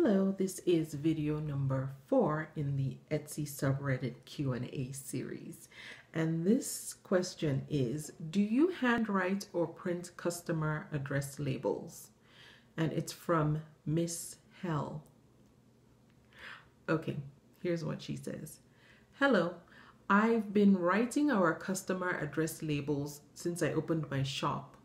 Hello, this is video number 4 in the Etsy subreddit Q&A series. And this question is, do you handwrite or print customer address labels? And it's from Miss Hell. Okay, here's what she says. Hello, I've been writing our customer address labels since I opened my shop.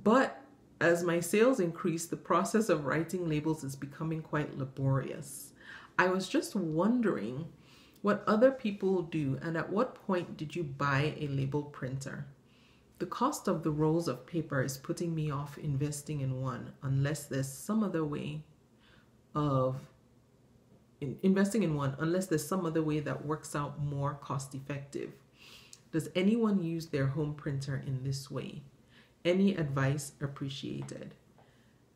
But as my sales increase, the process of writing labels is becoming quite laborious. I was just wondering what other people do, and at what point did you buy a label printer? The cost of the rolls of paper is putting me off investing in one unless there's some other way that works out more cost effective. Does anyone use their home printer in this way? Any advice appreciated?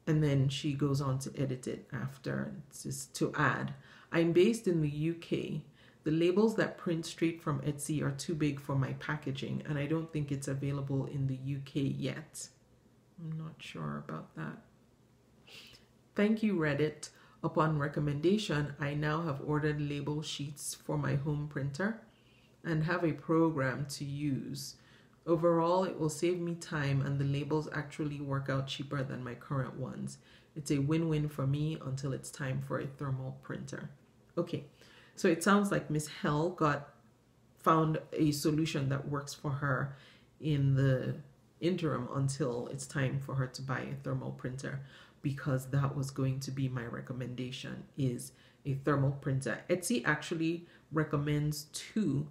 And then she goes on to edit it after, just to add, I'm based in the UK. The labels that print straight from Etsy are too big for my packaging, and I don't think it's available in the UK yet. I'm not sure about that. Thank you, Reddit. Upon recommendation, I now have ordered label sheets for my home printer and have a program to use. Overall, it will save me time, and the labels actually work out cheaper than my current ones. It's a win-win for me until it's time for a thermal printer. Okay, so it sounds like Miss Hell found a solution that works for her in the interim until it's time for her to buy a thermal printer, because that was going to be my recommendation, is a thermal printer. Etsy actually recommends two.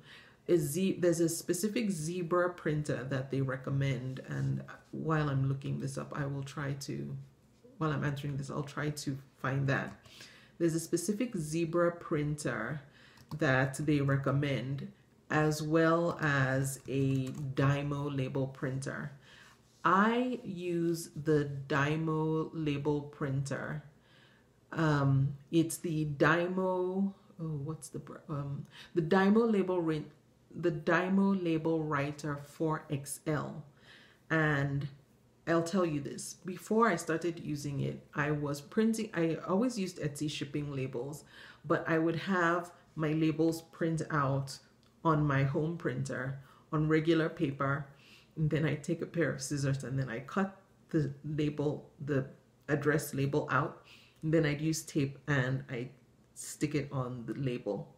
There's a specific zebra printer that they recommend, and while I'm looking this up, while I'm answering this, I'll try to find that. There's a specific zebra printer that they recommend, as well as a Dymo label printer. I use the Dymo label printer. It's the Dymo, the Dymo Label Writer 4XL. And I'll tell you this, before I started using it, I always used Etsy shipping labels, but I would have my labels print out on my home printer on regular paper, and then I take a pair of scissors and then I cut the address label out, and then I'd use tape and I stick it on the label,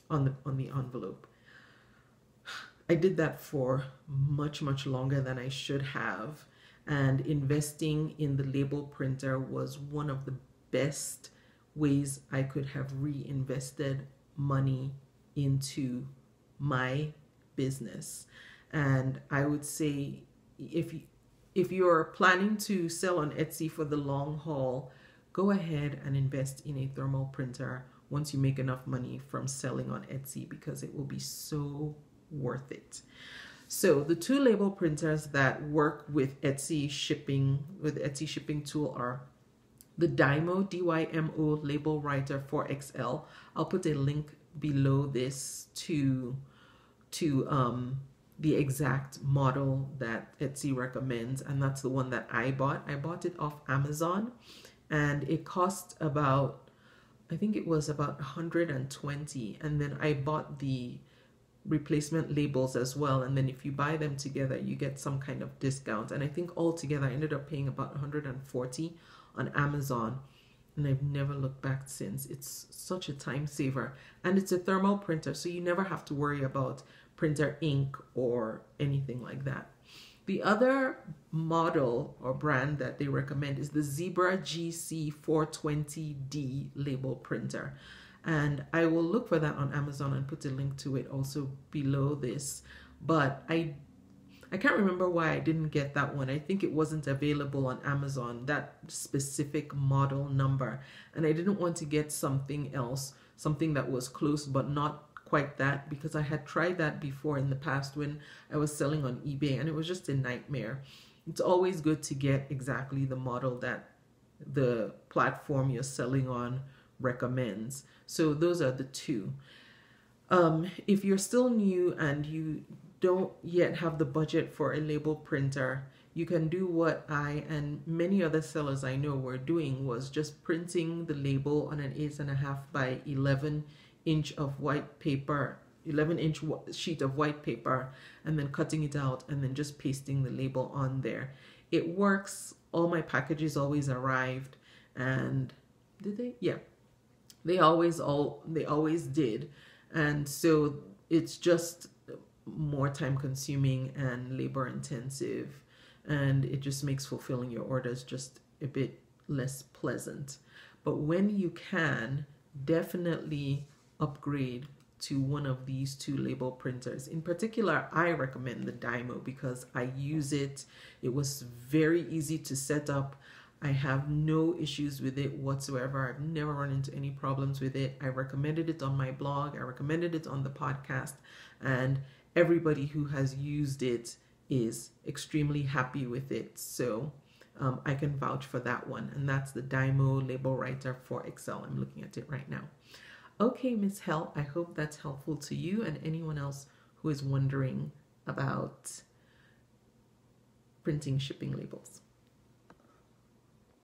on the envelope. I did that for much longer than I should have, and investing in the label printer was one of the best ways I could have reinvested money into my business. And I would say, if you're planning to sell on Etsy for the long haul, go ahead and invest in a thermal printer once you make enough money from selling on Etsy, because it will be so worth it. So the two label printers that work with Etsy shipping, tool, are the Dymo, D-Y-M-O Label Writer 4XL. I'll put a link below this to the exact model that Etsy recommends, and that's the one that I bought. I bought it off Amazon, and it cost about, I think it was about $120, and then I bought the replacement labels as well, and then if you buy them together you get some kind of discount, and I think altogether I ended up paying about $140 on Amazon, and I've never looked back since. It's such a time saver, and it's a thermal printer, so you never have to worry about printer ink or anything like that. The other model or brand that they recommend is the Zebra GC420D label printer. And I will look for that on Amazon and put a link to it also below this. But I can't remember why I didn't get that one. I think it wasn't available on Amazon, that specific model number. And I didn't want to get something else, something that was close but not quite that, because I had tried that before in the past when I was selling on eBay, and it was just a nightmare. It's always good to get exactly the model that the platform you're selling on recommends. So those are the two. If you're still new and you don't yet have the budget for a label printer, you can do what I and many other sellers I know were doing, was just printing the label on an 8.5 by 11 inch of white paper, 11-inch sheet of white paper, and then cutting it out and then just pasting the label on there. It works. All my packages always arrived, and did they? Yeah, they always did. And so it's just more time consuming and labor intensive, and it just makes fulfilling your orders just a bit less pleasant. But when you can, definitely upgrade to one of these two label printers. In particular, I recommend the Dymo because I use it. It was very easy to set up. I have no issues with it whatsoever. I've never run into any problems with it. I recommended it on my blog. I recommended it on the podcast, and everybody who has used it is extremely happy with it. So I can vouch for that one. And that's the Dymo Label Writer for Excel. I'm looking at it right now. Okay, Miss Hel, I hope that's helpful to you and anyone else who is wondering about printing shipping labels.